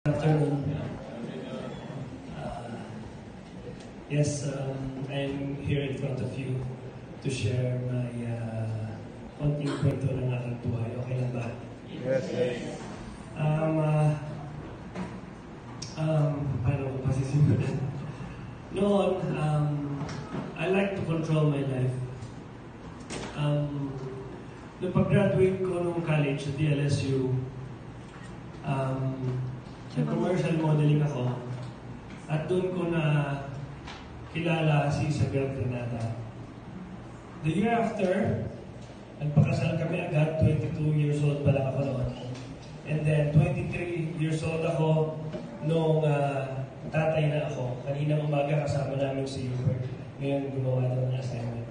Good afternoon. Yes, I'm here in front of you to share my konting kwento ng aking buhay. Okay lang ba? Yes, yes. Paano ko pasisimulan? Noon, I like to control my life. Nung pag-graduate ko nung college sa DLSU, nag-commercial modeling ako at doon ko na kilala si Isabel Granada. The year after, nagpakasal kami agad, 22 years old pa lang ako noon. And then 23 years old ako nung tatay na ako. Kaninang umaga kasama namin si Hubert. Ngayon gumawa daw ng assignment.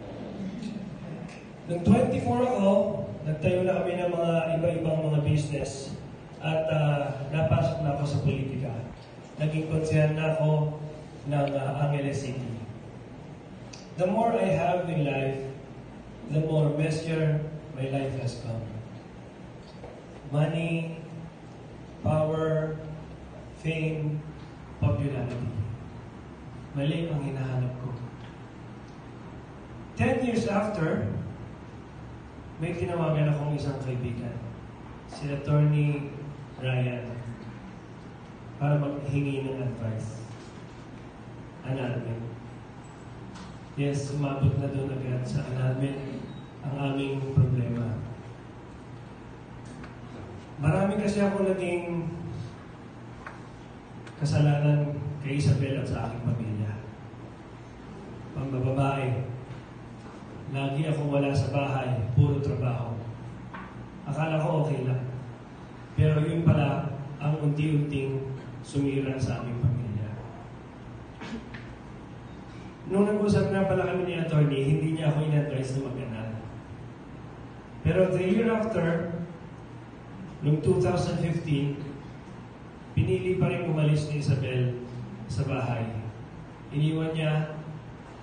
Nung 24 ako, nagtayo na kami ng mga iba-ibang mga business. At napasok na ako sa politika. Naging konsehan na ako ng Angeles City. The more I have in life, the more messier my life has come. Money, power, fame, popularity. Mali ang hinahanap ko. 10 years after, may tinawagan akong isang kaibigan. Si Attorney Ryan para maghingi ng advice. Annulment. Yes, umabot na doon agad sa annulment ang aming problema. Marami kasi ako naging kasalanan kay Isabel at sa aking pamilya. Pambababae. Lagi akong wala sa bahay, puro trabaho. Akala ko okay lang. Pero yun pala ang unti-unting sumira sa aming pamilya. Nung nag-usap nga pala kami ni attorney, hindi niya ako in-advise na mag-anal. Pero the year after, noong 2015, pinili pa rin umalis ni Isabel sa bahay. Iniwan niya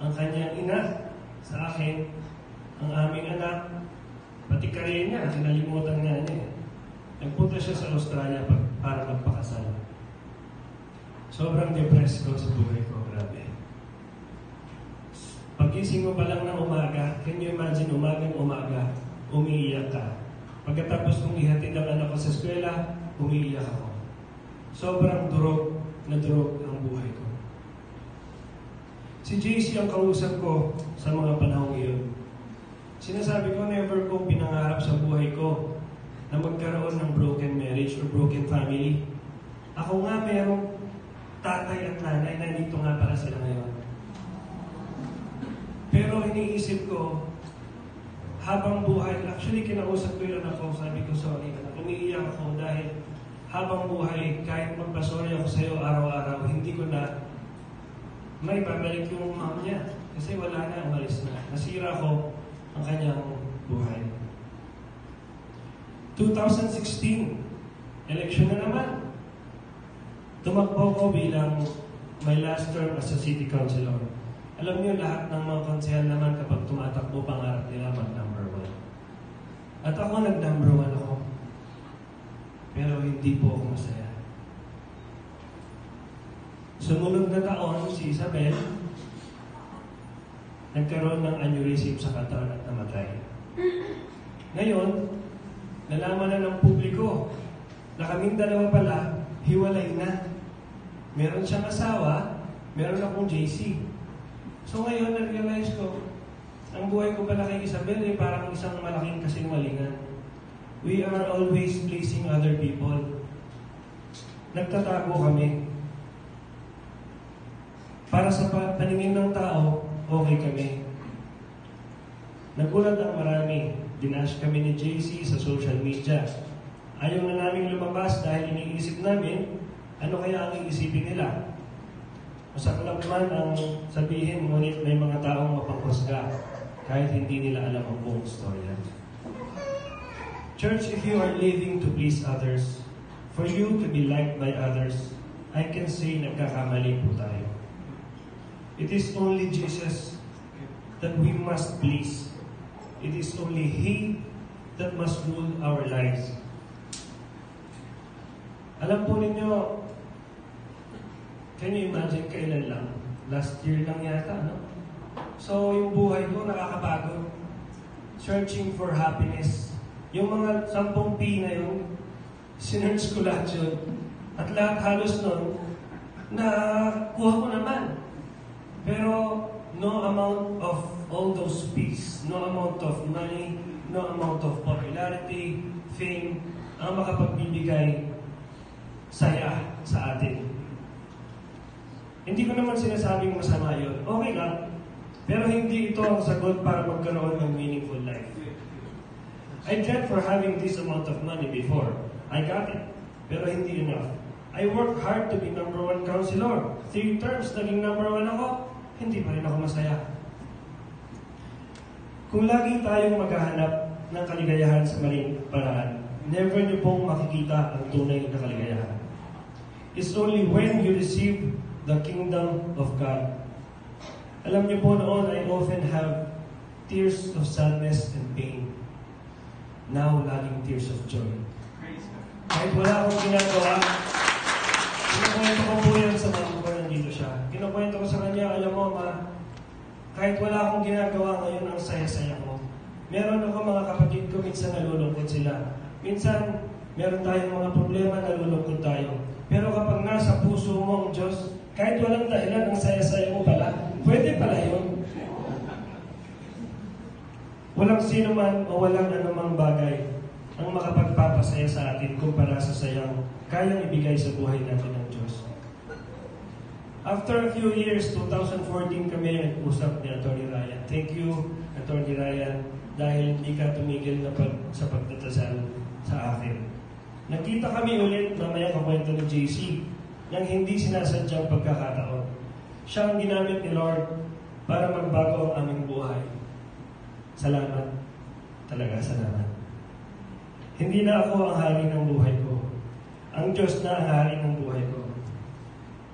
ang kanyang ina sa akin, ang aming anak, pati karir niya, kinalimutan nga niya. Nagpunta siya sa Australia para magpakasal. Sobrang depressed ko sa buhay ko, grabe. Pag-ising mo pa lang ng umaga, can you imagine umaga, umiiyak ka. Pagkatapos kong ihatid ang anak ko sa eskwela, umiiyak ako. Sobrang durog na durog ang buhay ko. Si JC ang kausap ko sa mga panahong iyon. Sinasabi ko, never kong pinangarap sa buhay ko na magkaroon ng broken marriage or broken family. Ako nga merong tatay at nanay, nandito nga para sila ngayon. Pero iniisip ko, habang buhay, actually kinausap ko yun ako, sabi ko, sorry, umiiyak ako dahil habang buhay, kahit magpasorry ako sa iyo araw-araw, hindi ko na may babalik yung mom niya. Kasi wala na, umalis na. Nasira ko ang kanyang buhay. 2016, election na naman. Tumakbo ko bilang my last term as a city councilor. Alam niyo, lahat ng mga konsehal naman kapag tumatakbo, pangarap nila mag-number 1. At ako, nag-number 1 ako. Pero hindi po ako masaya. Sumunod na taon, si Isabel, nagkaroon ng aneurysm sa katawan at namatay. Ngayon, nalaman na ng publiko na kaming dalawa pala, hiwalay na. Meron siyang asawa, meron akong JC. So ngayon, na-realize ko, ang buhay ko pala kay Isabel ay parang isang malaking kasinungalingan. We are always pleasing other people. Nagtatago kami. Para sa paningin ng tao, okay kami. Nagulat ang marami. Dinash kami ni JC sa social media. Ayaw na namin lumabas dahil iniisip namin, ano kaya ang iisipin nila? Masarap lang naman ang sabihin, ngunit may mga taong mapanghusga kahit hindi nila alam ang buong storya. Church, if you are living to please others, for you to be liked by others, I can say nagkakamali po tayo. It is only Jesus that we must please. It is only He that must rule our lives. Alam po ninyo, Can you imagine kailan lang? Last year lang yata, no? So, yung buhay ko nakakapagod. Searching for happiness. Yung mga 10 P na yun, sinerch ko lahat yun. At lahat halos nun, nakuha ko naman. Pero, no amount of all those P's, no amount of money, no amount of popularity, fame, ang makapagbibigay saya sa atin. Hindi ko naman sinasabing masama yun. Okay lang. Pero hindi ito ang sagot para magkaroon ng meaningful life. I dreamt for having this amount of money before. I got it. Pero hindi enough. I worked hard to be #1 counselor. 3 terms, naging #1 ako. Hindi pa rin ako masaya. Kung lagi tayong maghahanap ng kaligayahan sa maling paraan, never niyo pong makikita ang tunay na kaligayahan. It's only when you receive the Kingdom of God. Alam niyo po noon, I often have tears of sadness and pain. Now, laging tears of joy. Kahit wala akong ginagawa, kinukwento ko po yan sa mama ko, nandito siya. Kinukwento ko sa kanya, alam mo ma, kahit wala akong ginagawa ngayon, ang saya-saya ko. Meron ako mga kapatid ko, minsan nalulungkot sila. Minsan, meron tayong mga problema, nalulungkot tayo. Pero kapag nasa puso mo ang Diyos, kahit walang dahilan, ang saya-saya mo pala, pwede pala yun. Walang sino man o walang anumang bagay ang makapagpapasaya sa atin kumpara sa sayang kayang ibigay sa buhay natin ng Diyos. After a few years, 2014 kami nag-usap ni Atty. Ryan. Thank you, Atty. Ryan, dahil hindi ka tumigil na sa pagtatasal sa akin. Nakita kami ulit, mamaya kakwento ni JC, ng hindi sinasadyang pagkakataon. Siya ang ginamit ni Lord para magbago ang aming buhay. Salamat. Talaga, salamat. Hindi na ako ang hari ng buhay ko. Ang Diyos na ang hari ng buhay ko.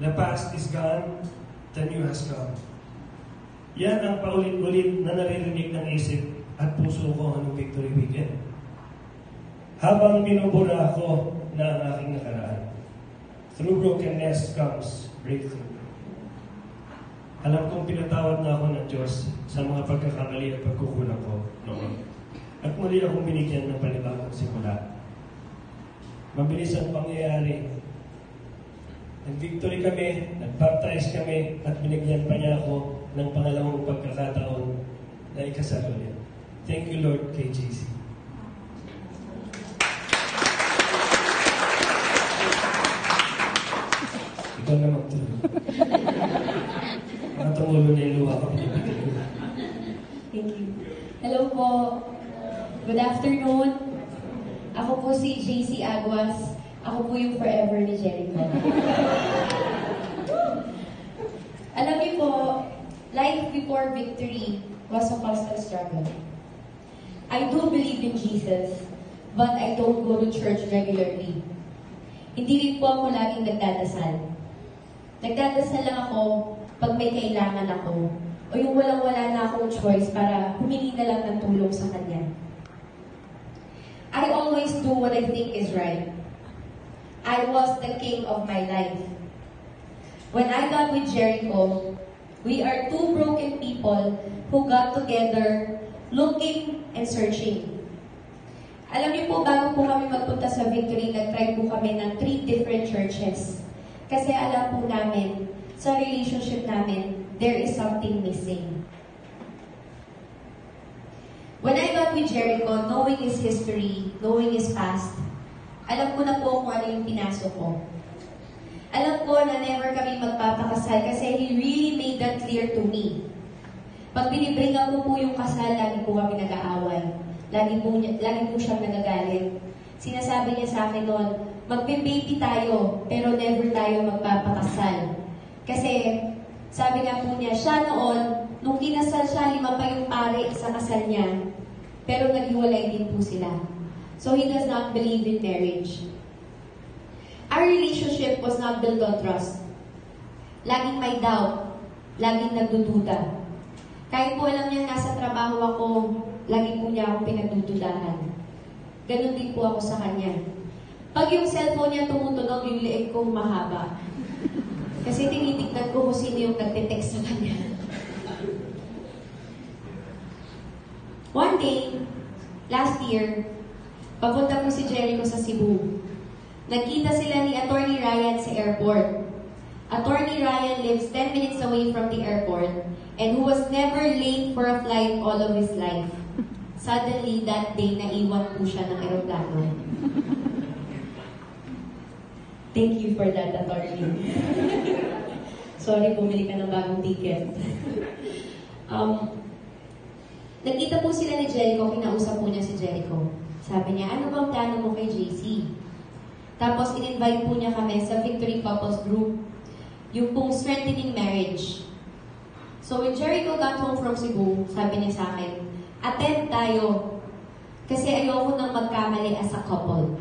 The past is gone, the new has come. Yan ang paulit-ulit na naririnig ng isip at puso ko ng Victory Weekend. Habang binubura ako na ang aking nakaraan. Through brokenness comes breakthrough. Alam kong pinatawad na ako ng Diyos sa mga pagkakamali at pagkukulang ko noon. At muli akong binigyan ng panibagong simula. Mabilis ang pangyayari. Nag-victory kami, nag-baptize kami, at binigyan pa niya ako ng pangalawang pagkakataon na ikasal ulit. Thank you, Lord, kay JC. Ikaw na magtulog. Tumulo na yung luha ko. Thank you. Hello po. Good afternoon. Ako po si JC Aguas. Ako po yung forever ni Jericho. Alam niyo po, life before victory was a constant struggle. I do believe in Jesus, but I don't go to church regularly. Hindi rin po ako laging nagdadasal. Nagdadasal lang ako pag may kailangan ako, o yung walang-wala na akong choice para humingi na lang ng tulong sa Kanya. I always do what I think is right. I was the king of my life. When I got with Jericho, we are 2 broken people who got together, looking and searching. Alam niyo po, bago po kami magpunta sa Victory, nag-try po kami ng 3 different churches. Kasi alam po namin, sa relationship namin, there is something missing. When I got with Jericho, knowing his history, knowing his past, alam ko na po kung ano yung pinasok ko. Alam ko na never kami magpapakasal kasi he really made that clear to me. Pag binibringan ko po yung kasal, lagi po kami nag-aaway. Lagi po siyang nagagalit. Sinasabi niya sa akin noon, magbe-baby tayo, pero never tayo magpapakasal. Kasi, sabi nga po niya, siya noon, nung kinasal siya, 5 pa yung pare sa kasal niya. Pero naghiwalay din po sila. So, he does not believe in marriage. Our relationship was not built on trust. Laging may doubt. Laging nagdududa. Kahit po alam niya nasa trabaho ako, lagi po niya akong pinagdududahan. Ganun din po ako sa kanya. Pag yung cellphone niya tumutunog, yung leeg ko mahaba. Kasi tinitignan ko kung sino yung nagte-text sa kanya. One day, last year, papunta po si Jericho sa Cebu. Nagkita sila ni Attorney Ryan sa airport. Attorney Ryan lives 10 minutes away from the airport and who was never late for a flight all of his life. Suddenly, that day, naiwan po siya ng aeroplano. Thank you for that, Attorney. Sorry, bumili ka ng bagong ticket. Nagkita po sila ni Jericho, kinausap po niya si Jericho. Sabi niya, ano bang plano mo kay JC? Tapos, in-invite po niya kami sa Victory Couples Group, yung pong strengthening marriage. So, when Jericho got home from Cebu, sabi niya sa akin, attend tayo. Kasi ayoko nang magkamali as a couple.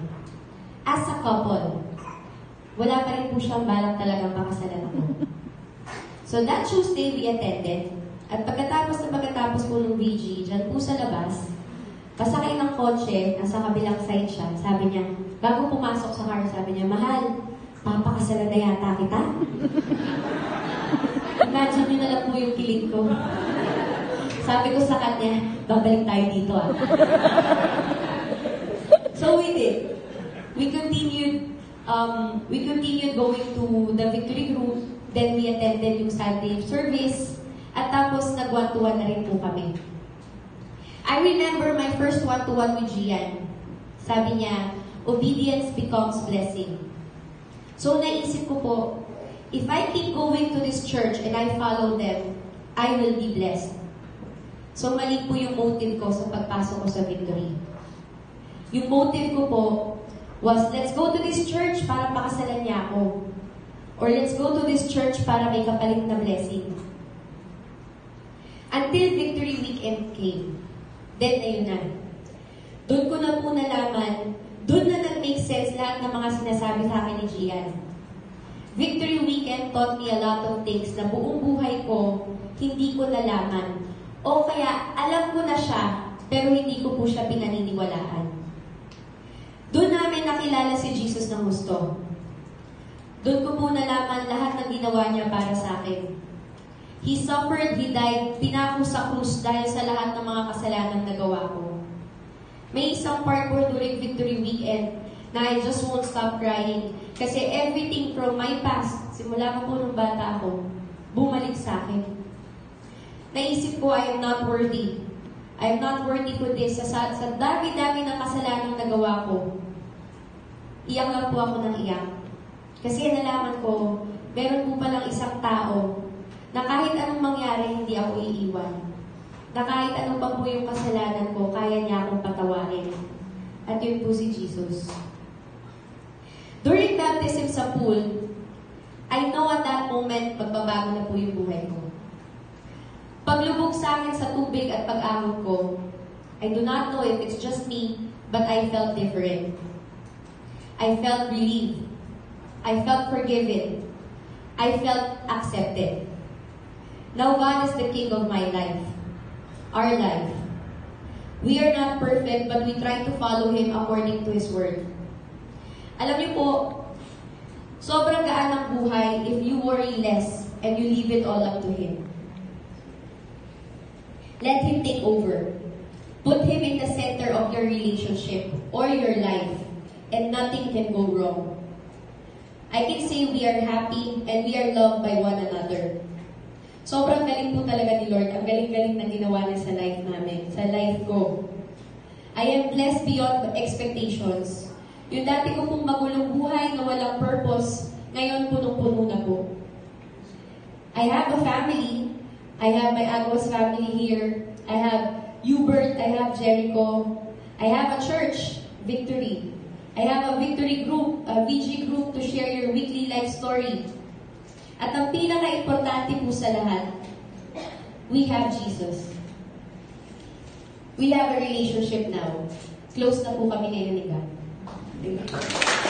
As a couple, wala pa rin po siyang balak talagang pakasalan ako. So, that Tuesday, we attended. At pagkatapos po ng VG, dyan po sa labas, pasakay ng kotse, nasa kabilang side siya, sabi niya, bago pumasok sa car, sabi niya, mahal, papakasalan na yata kita. Imagine niyo na lang po yung kilig ko. Sabi ko sa kanya, babalik tayo dito ah. So we did. We continued going to the Victory Group, then we attended yung Sunday service, at tapos nag-one-to-one na rin po kami. I remember my first one-to-one with Gian. Sabi niya, obedience becomes blessing. So naisip ko po, if I keep going to this church and I follow them, I will be blessed. So mali po yung motive ko sa pagpasok ko sa Victory. Yung motive ko po was, let's go to this church para pakasalan niya ako. Or let's go to this church para may kapalit na blessing. Until Victory Weekend came. Then, ayun na. Doon ko na po nalaman, doon na nag-make sense lahat ng mga sinasabi sa akin ni Gian. Victory Weekend taught me a lot of things na buong buhay ko, hindi ko nalaman. O kaya, alam ko na siya, pero hindi ko po siya pinaniniwalaan. Doon namin nakilala si Jesus ng gusto. Doon ko po nalaman lahat ng ginawa niya para sa akin. He suffered, He died, pinako sa krus dahil sa lahat ng mga kasalanan na gawa ko. May isang part po during Victory Weekend na I just won't stop crying. Kasi everything from my past, simula ko po nung bata ako, bumalik sa akin. Naisip ko, I am not worthy. I am not worthy to this. Sa dami-dami ng kasalanan na gawa ko, iyak lang po ako ng iyak. Kasi nalaman ko, meron po palang isang tao na kahit anong mangyari, hindi ako iiwan. Na kahit anong pa po yung kasalanan ko, kaya niya akong patawarin. At yun po si Jesus. During baptism sa pool, I know at that moment, magbabago na po yung buhay ko. Paglubog sa akin sa tubig at pag-ahon ko, I do not know if it's just me, but I felt different. I felt relieved. I felt forgiven. I felt accepted. Now God is the King of my life. Our life. We are not perfect, but we try to follow Him according to His Word. Alam niyo po, sobrang gaan ng buhay if you worry less and you leave it all up to Him. Let Him take over. Put Him in the center of your relationship or your life, and nothing can go wrong. I can say we are happy and we are loved by one another. Sobrang galing po talaga ni Lord. Ang galing-galing na ginawa niya sa life namin, sa life ko. I am blessed beyond expectations. Yung dati ko pong magulong buhay na walang purpose, ngayon punong-puno na po. I have a family. I have my Aguas family here. I have Hubert. I have Jericho. I have a church, Victory. I have a Victory group, a VG group to share your weekly life story. At ang pinaka-importante po sa lahat, we have Jesus. We have a relationship now. Close na po kami ngayon ni God. Thank you.